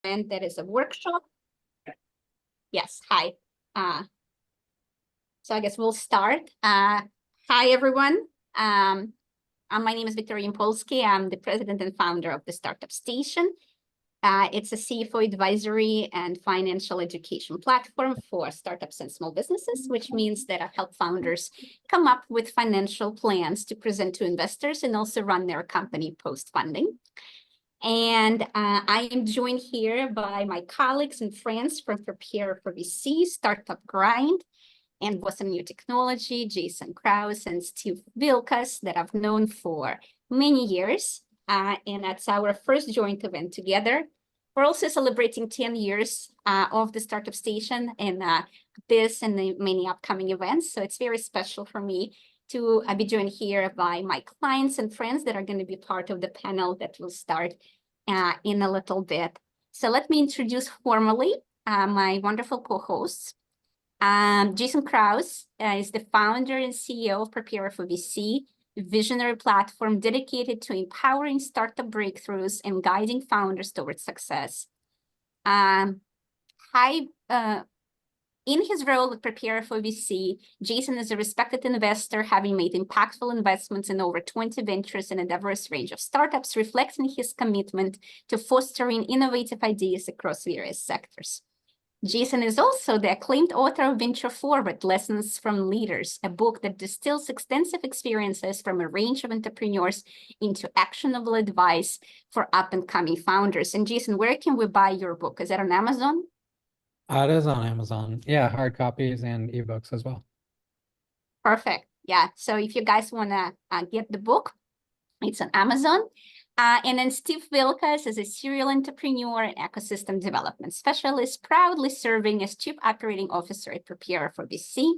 event that is a workshop. Yes, hi. So I guess we'll start. Hi, everyone. My name is Victoria Yampolsky. I'm the president and founder of the Startup Station. It's a CFO advisory and financial education platform for startups and small businesses, which means that I help founders come up with financial plans to present to investors and also run their company post-funding. And I am joined here by my colleagues and friends from Prepare for VC, Startup Grind, and Boston New Technology, Jason Kraus and Steve Vilkas, that I've known for many years. And that's our first joint event together. We're also celebrating 10 years of the Startup Station and this and the many upcoming events. So it's very special for me to be joined here by my clients and friends that are going to be part of the panel that will start in a little bit. So let me introduce formally my wonderful co-hosts. Jason Kraus is the founder and CEO of Prepare for VC, a visionary platform dedicated to empowering startup breakthroughs and guiding founders towards success. In his role at Prepare for VC, Jason is a respected investor, having made impactful investments in over 20 ventures in a diverse range of startups, reflecting his commitment to fostering innovative ideas across various sectors. Jason is also the acclaimed author of Venture Forward, Lessons from Leaders, a book that distills extensive experiences from a range of entrepreneurs into actionable advice for up-and-coming founders. And Jason, where can we buy your book? Is that on Amazon? It is on Amazon. Yeah, hard copies and ebooks as well. Perfect. Yeah. So if you guys want to get the book, it's on Amazon. And then Steve Vilkas is a serial entrepreneur and ecosystem development specialist, proudly serving as Chief Operating Officer at Prepare for VC.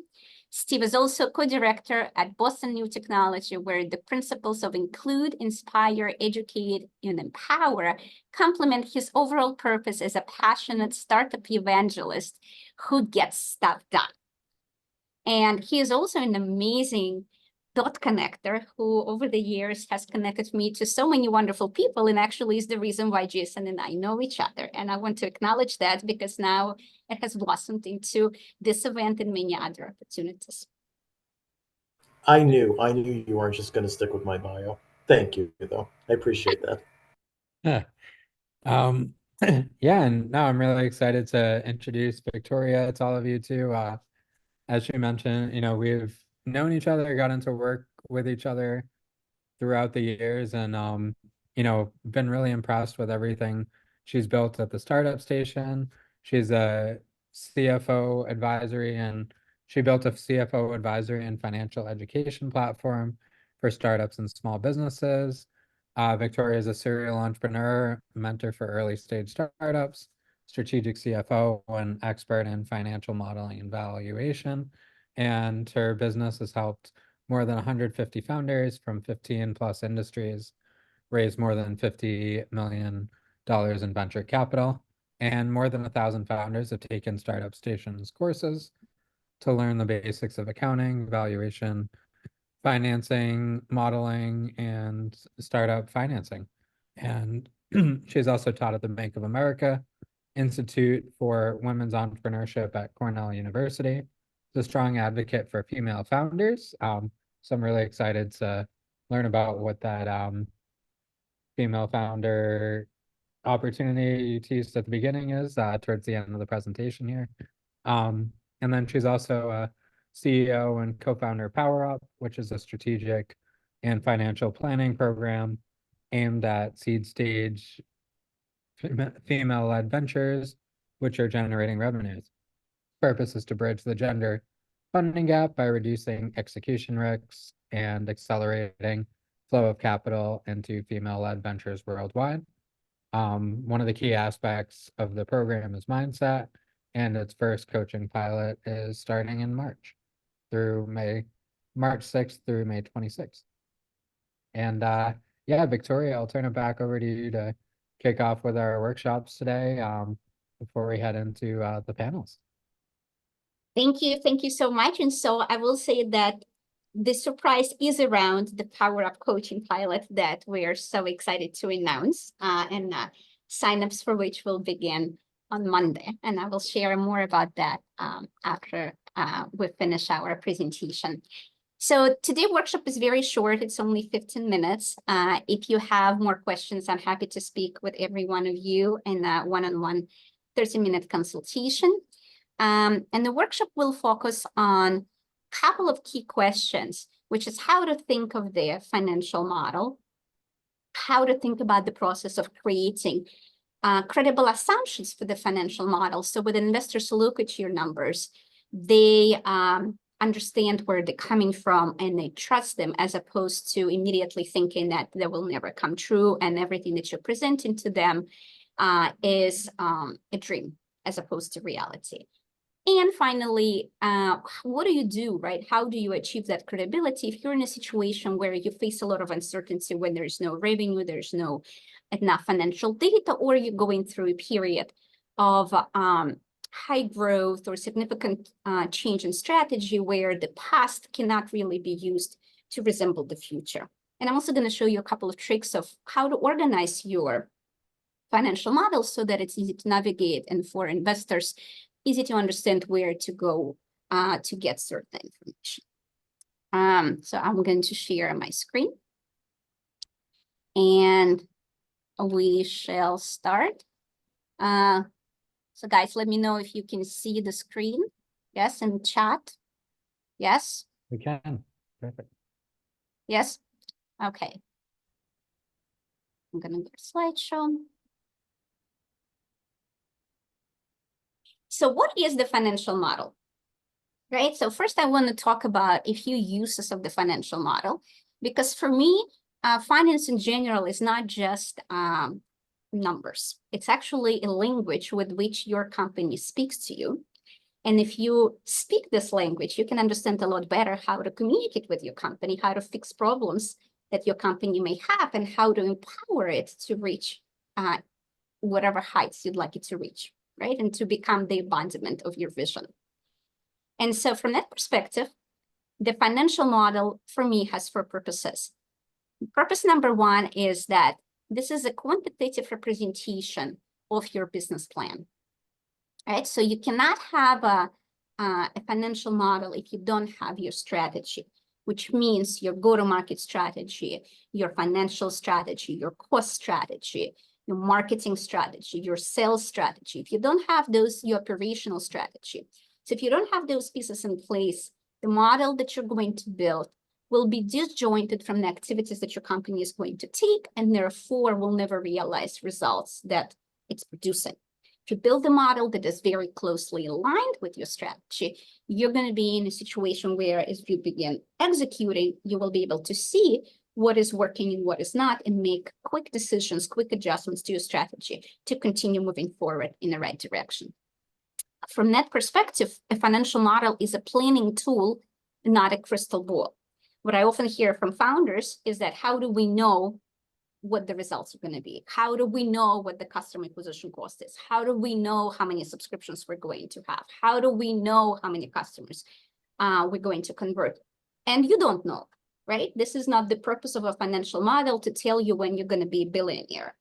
Steve is also co-director at Boston New Technology, where the principles of include, inspire, educate, and empower complement his overall purpose as a passionate startup evangelist who gets stuff done. And he is also an amazing dot connector who over the years has connected me to so many wonderful people, and actually is the reason why Jason and I know each other. And I want to acknowledge that because now it has blossomed into this event and many other opportunities. I knew you weren't just going to stick with my bio. Thank you, though. I appreciate that. Yeah. Yeah, and now I'm really excited to introduce Victoria to all of you too. As she mentioned, we've known each other, got into work with each other throughout the years, and been really impressed with everything she's built at the Startup Station. She's a CFO advisory, and she built a CFO advisory and financial education platform for startups and small businesses. Victoria is a serial entrepreneur, mentor for early stage startups, strategic CFO, and expert in financial modeling and valuation. And her business has helped more than 150 founders from 15 plus industries raise more than $50 million in venture capital. And more than 1,000 founders have taken Startup Station's courses to learn the basics of accounting, valuation, financing, modeling, and startup financing. And she's also taught at the Bank of America Institute for Women's Entrepreneurship at Cornell University. She's a strong advocate for female founders. So I'm really excited to learn about what that female founder opportunity you teased at the beginning is towards the end of the presentation here. And then she's also a CEO and co-founder of PowerUp, which is a strategic and financial planning program aimed at seed stage female-led ventures, which are generating revenues. Purpose is to bridge the gender funding gap by reducing execution risks and accelerating flow of capital into female-led ventures worldwide. One of the key aspects of the program is mindset, and its first coaching pilot is starting in March 6th through May 26th. And yeah, Victoria, I'll turn it back over to you to kick off with our workshops today before we head into the panels. Thank you so much. And so I will say that the surprise is around the PowerUp coaching pilot that we're so excited to announce. signups for which will begin on Monday. And I will share more about that after we finish our presentation. So today's workshop is very short. It's only 15 minutes. If you have more questions, I'm happy to speak with every one of you in a one-on-one 30-minute consultation. And the workshop will focus on a couple of key questions, which is how to think of the financial model, how to think about the process of creating credible assumptions for the financial model. So when investors look at your numbers, they understand where they're coming from and they trust them, as opposed to immediately thinking that they will never come true and everything that you're presenting to them is a dream as opposed to reality. And finally, what do you do, right? How do you achieve that credibility if you're in a situation where you face a lot of uncertainty, when there's no revenue, there's no enough financial data, or you're going through a period of high growth or significant change in strategy where the past cannot really be used to resemble the future. And I'm also going to show you a couple of tricks of how to organize your financial model so that it's easy to navigate and for investors, easy to understand where to go to get certain information. So I'm going to share my screen. And we shall start. So guys, let me know if you can see the screen. Yes, in chat. Yes? We can. Perfect. Yes? Okay. I'm going to go to slideshow. So what is the financial model? Right? So first I want to talk about a few uses of the financial model, because for me, finance in general is not just numbers. It's actually a language with which your company speaks to you. And if you speak this language, you can understand a lot better how to communicate with your company, how to fix problems that your company may have, and how to empower it to reach whatever heights you'd like it to reach, right? And to become the embodiment of your vision. And so from that perspective, the financial model for me has four purposes. Purpose number one is that this is a quantitative representation of your business plan, right? So you cannot have a financial model if you don't have your strategy, which means your go-to-market strategy, your financial strategy, your cost strategy, your marketing strategy, your sales strategy. If you don't have those, your operational strategy. So if you don't have those pieces in place, the model that you're going to build will be disjointed from the activities that your company is going to take, and therefore will never realize results that it's producing. If you build a model that is very closely aligned with your strategy, you're going to be in a situation where as you begin executing, you will be able to see what is working and what is not, and make quick decisions, quick adjustments to your strategy to continue moving forward in the right direction. From that perspective, a financial model is a planning tool, not a crystal ball. What I often hear from founders is that, how do we know what the results are going to be? How do we know what the customer acquisition cost is? How do we know how many subscriptions we're going to have? How do we know how many customers we're going to convert? And you don't know, right? This is not the purpose of a financial model to tell you when you're going to be a billionaire.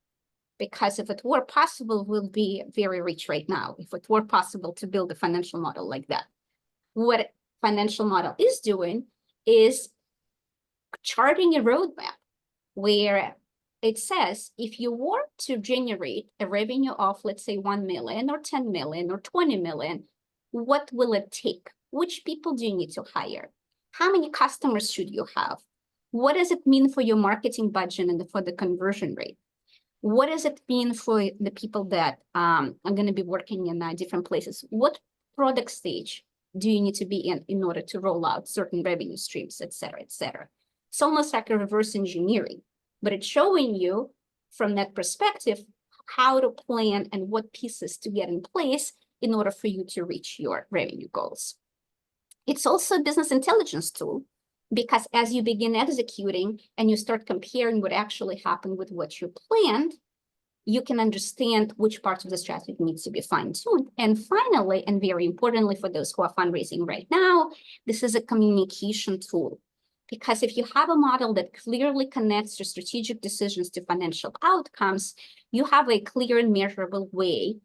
Because if it were possible, we'll be very rich right now. If it were possible to build a financial model like that. What financial model is doing is charting a roadmap where it says, if you were to generate a revenue of, let's say, 1 million or 10 million or 20 million, what will it take? Which people do you need to hire? How many customers should you have? What does it mean for your marketing budget and for the conversion rate? What does it mean for the people that are going to be working in different places? What product stage do you need to be in order to roll out certain revenue streams, et cetera, et cetera? It's almost like a reverse engineering, but it's showing you from that perspective how to plan and what pieces to get in place in order for you to reach your revenue goals. It's also a business intelligence tool, because as you begin executing and you start comparing what actually happened with what you planned, you can understand which parts of the strategy needs to be fine-tuned. And finally, and very importantly for those who are fundraising right now, this is a communication tool. Because if you have a model that clearly connects your strategic decisions to financial outcomes, you have a clear and measurable way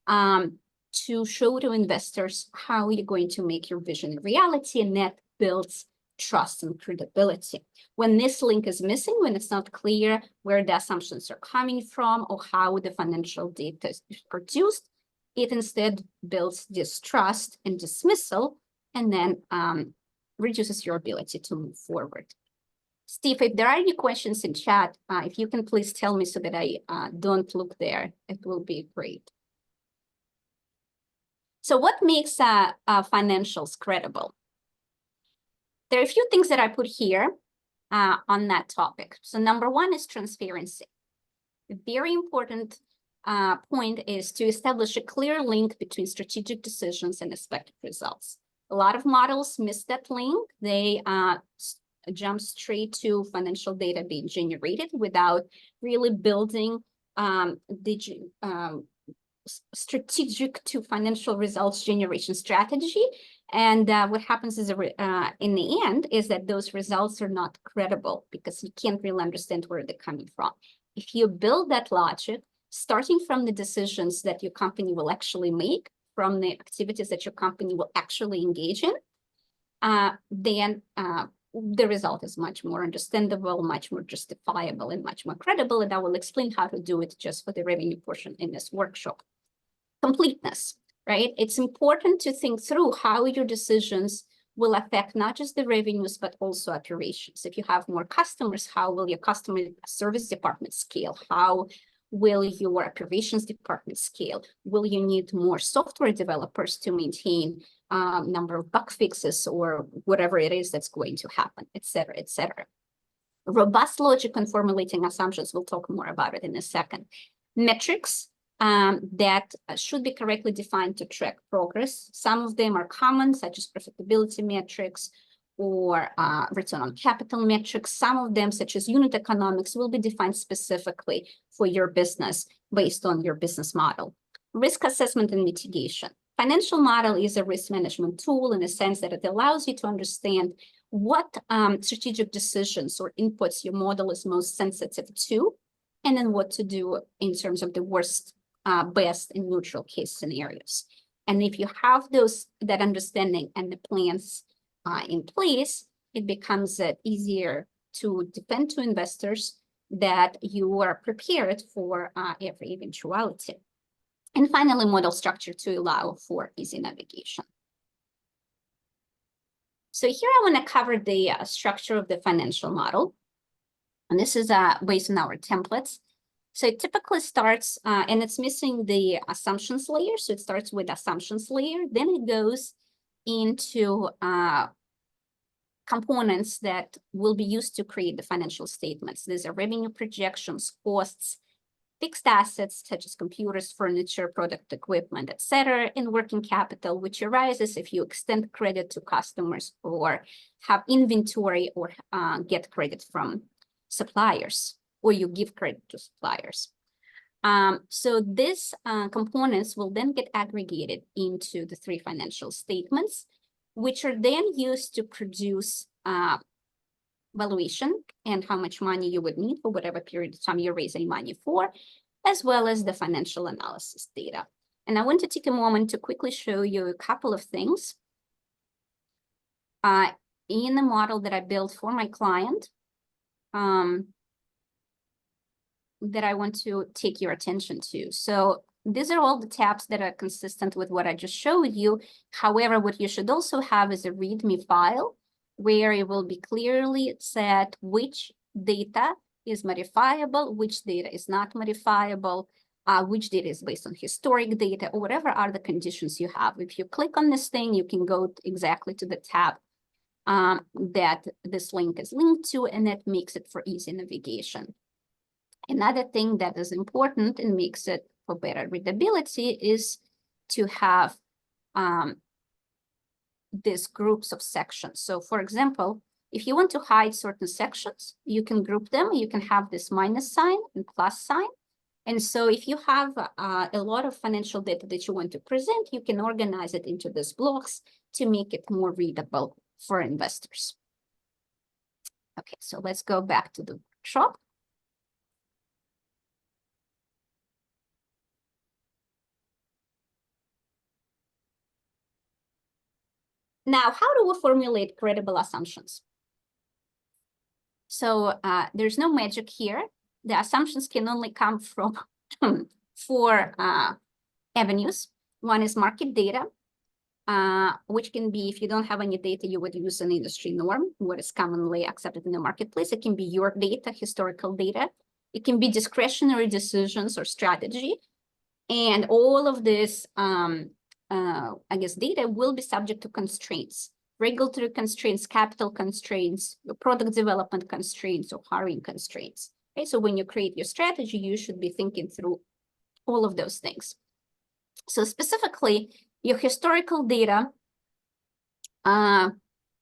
to show to investors how you're going to make your vision a reality, and that builds trust and credibility. When this link is missing, when it's not clear where the assumptions are coming from or how the financial data is produced, it instead builds distrust and dismissal, and then reduces your ability to move forward. Steve, if there are any questions in chat, if you can please tell me so that I don't look there, it will be great. So what makes financials credible? There are a few things that I put here on that topic. So number one is transparency. A very important point is to establish a clear link between strategic decisions and expected results. A lot of models miss that link. They jump straight to financial data being generated without really building strategic to financial results generation strategy. And what happens is in the end is that those results are not credible because you can't really understand where they're coming from. If you build that logic, starting from the decisions that your company will actually make, from the activities that your company will actually engage in, then the result is much more understandable, much more justifiable, and much more credible. And I will explain how to do it just for the revenue portion in this workshop. Completeness, right? It's important to think through how your decisions will affect not just the revenues, but also operations. If you have more customers, how will your customer service department scale? How will your operations department scale? Will you need more software developers to maintain number of bug fixes or whatever it is that's going to happen, et cetera, et cetera. Robust logic and formulating assumptions, we'll talk more about it in a second. Metrics that should be correctly defined to track progress. Some of them are common, such as profitability metrics or return on capital metrics. Some of them, such as unit economics, will be defined specifically for your business based on your business model. Risk assessment and mitigation. Financial model is a risk management tool in the sense that it allows you to understand what strategic decisions or inputs your model is most sensitive to, and then what to do in terms of the worst, best, and neutral case scenarios. And if you have that understanding and the plans in place, it becomes easier to defend to investors that you are prepared for every eventuality. And finally, model structure to allow for easy navigation. So here I want to cover the structure of the financial model. And this is based on our templates. So it typically starts, and it's missing the assumptions layer. So it starts with assumptions layer. Then it goes into components that will be used to create the financial statements. These are revenue projections, costs, fixed assets such as computers, furniture, product equipment, etc., and working capital, which arises if you extend credit to customers or have inventory or get credit from suppliers, or you give credit to suppliers. So these components will then get aggregated into the three financial statements, which are then used to produce valuation and how much money you would need for whatever period of time you're raising money for, as well as the financial analysis data. And I want to take a moment to quickly show you a couple of things in the model that I built for my client that I want to take your attention to. So these are all the tabs that are consistent with what I just showed you. However, what you should also have is a README file where it will be clearly said which data is modifiable, which data is not modifiable, which data is based on historic data, or whatever are the conditions you have. If you click on this thing, you can go exactly to the tab that this link is linked to, and that makes it for easy navigation. Another thing that is important and makes it for better readability is to have these groups of sections. So for example, if you want to hide certain sections, you can group them. You can have this minus sign and plus sign. And so if you have a lot of financial data that you want to present, you can organize it into these blocks to make it more readable for investors. Okay, so let's go back to the workshop. Now, how do we formulate credible assumptions? So there's no magic here. The assumptions can only come from four avenues. One is market data, which can be, if you don't have any data, you would use an industry norm, what is commonly accepted in the marketplace. It can be your data, historical data. It can be discretionary decisions or strategy. And all of this, I guess, data will be subject to constraints, regulatory constraints, capital constraints, product development constraints, or hiring constraints. Okay, so when you create your strategy, you should be thinking through all of those things. So specifically, your historical data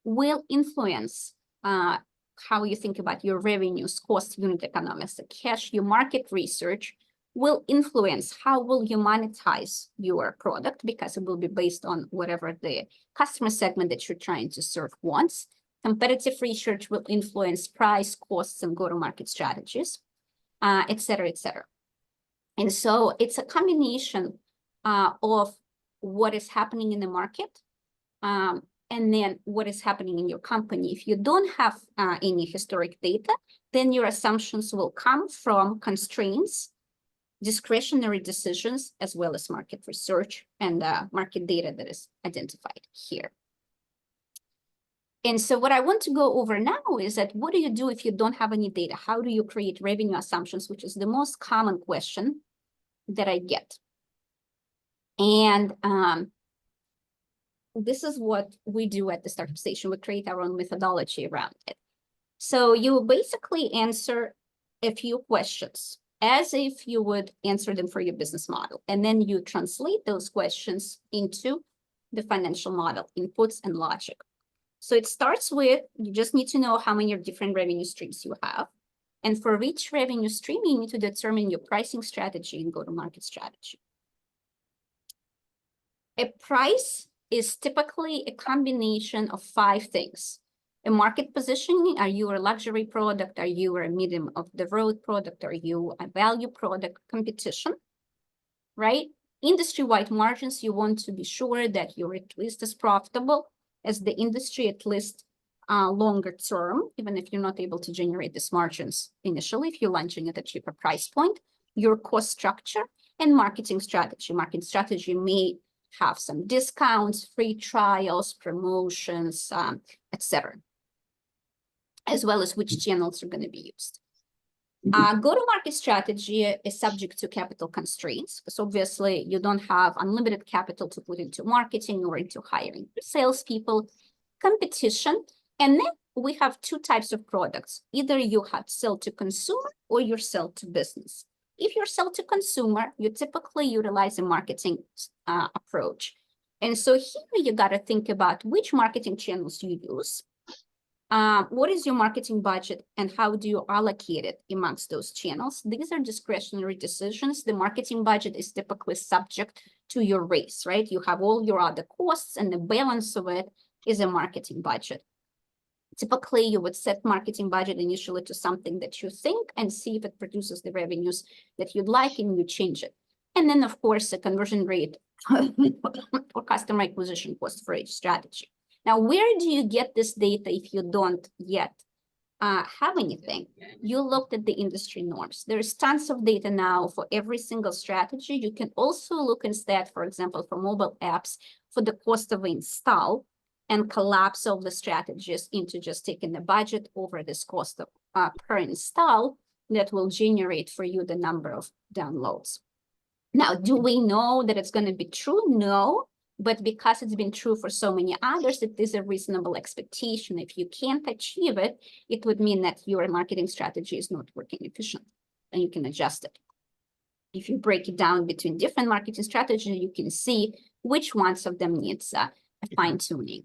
will influence how you think about your revenues, cost, unit economics, the cash, your market research will influence how will you monetize your product, because it will be based on whatever the customer segment that you're trying to serve wants. Competitive research will influence price, costs, and go-to-market strategies, et cetera, et cetera. And so it's a combination of what is happening in the market and then what is happening in your company. If you don't have any historic data, then your assumptions will come from constraints, discretionary decisions, as well as market research and market data that is identified here. And so what I want to go over now is that what do you do if you don't have any data? How do you create revenue assumptions, which is the most common question that I get. And this is what we do at the Startup Station. We create our own methodology around it. So you basically answer a few questions as if you would answer them for your business model. And then you translate those questions into the financial model, inputs and logic. So it starts with, you just need to know how many different revenue streams you have. And for each revenue stream, you need to determine your pricing strategy and go-to-market strategy. A price is typically a combination of 5 things. A market positioning, are you a luxury product? Are you a medium of the road product? Are you a value product? Competition, right? Industry-wide margins, you want to be sure that you're at least as profitable as the industry, at least longer term, even if you're not able to generate these margins initially, if you're launching at a cheaper price point. Your cost structure and marketing strategy. Marketing strategy may have some discounts, free trials, promotions, etc., as well as which channels are going to be used. Go-to-market strategy is subject to capital constraints, because obviously you don't have unlimited capital to put into marketing or into hiring salespeople. Competition, and then we have 2 types of products. Either you have sell to consumer or you sell to business. If you're sell to consumer, you typically utilize a marketing approach. And so here you got to think about which marketing channels you use. What is your marketing budget and how do you allocate it amongst those channels? These are discretionary decisions. The marketing budget is typically subject to your raise, right? You have all your other costs and the balance of it is a marketing budget. Typically, you would set marketing budget initially to something that you think and see if it produces the revenues that you'd like and you change it. And then, of course, a conversion rate or customer acquisition cost for each strategy. Now, where do you get this data if you don't yet have anything? You looked at the industry norms. There's tons of data now for every single strategy. You can also look instead, for example, for mobile apps, for the cost of install and collapse all the strategies into just taking the budget over this cost of per install that will generate for you the number of downloads. Now, do we know that it's going to be true? No, but because it's been true for so many others, it is a reasonable expectation. If you can't achieve it, it would mean that your marketing strategy is not working efficiently and you can adjust it. If you break it down between different marketing strategies, you can see which ones of them needs a fine-tuning.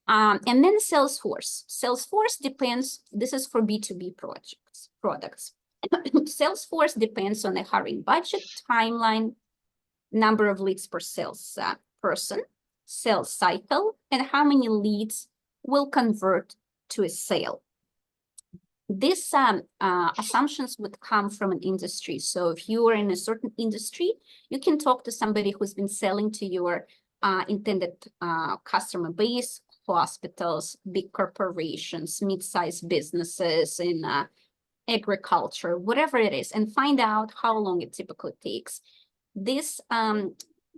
And then Salesforce. Salesforce depends, this is for B2B products. Salesforce depends on the hiring budget, timeline, number of leads per sales person, sales cycle, and how many leads will convert to a sale. these assumptions would come from an industry. So if you are in a certain industry, you can talk to somebody who's been selling to your intended customer base, hospitals, big corporations, mid-sized businesses in agriculture, whatever it is, and find out how long it typically takes. These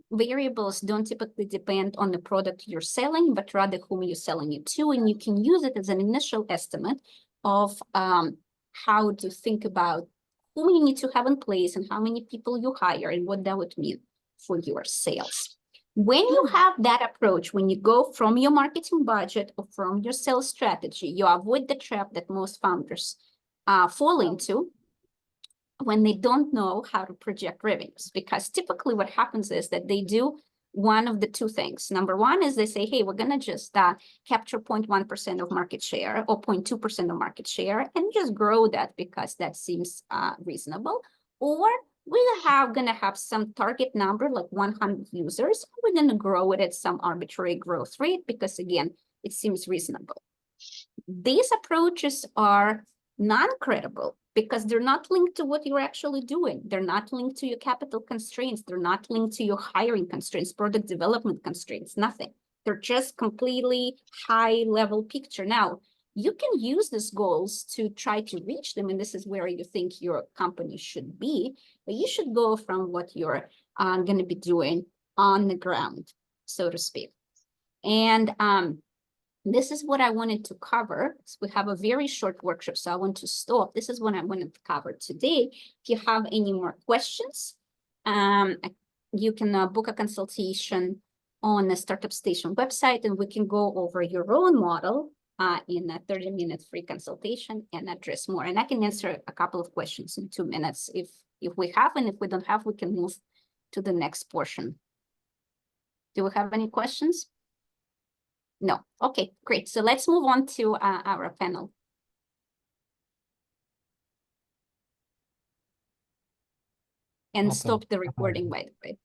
variables don't typically depend on the product you're selling, but rather whom you're selling it to, and you can use it as an initial estimate of how to think about who you need to have in place and how many people you hire and what that would mean for your sales. When you have that approach, when you go from your marketing budget or from your sales strategy, you avoid the trap that most founders fall into when they don't know how to project revenues. Because typically what happens is that they do one of the two things. Number one is they say, hey, we're going to just capture 0.1% of market share or 0.2% of market share and just grow that because that seems reasonable. Or we're going to have some target number like 100 users. We're going to grow it at some arbitrary growth rate because, again, it seems reasonable. These approaches are non-credible because they're not linked to what you're actually doing. They're not linked to your capital constraints. They're not linked to your hiring constraints, product development constraints, nothing. They're just completely high-level picture. Now, you can use these goals to try to reach them, and this is where you think your company should be, but you should go from what you're going to be doing on the ground, so to speak. And this is what I wanted to cover. So we have a very short workshop, so I want to stop. This is what I wanted to cover today. If you have any more questions, you can book a consultation on the Startup Station website, and we can go over your own model in a 30-minute free consultation and address more. And I can answer a couple of questions in 2 minutes if we have, and if we don't have, we can move to the next portion. Do we have any questions? No. Okay, great. So let's move on to our panel. And Awesome. stop the recording, by the way.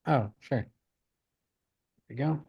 Oh, sure. There we go.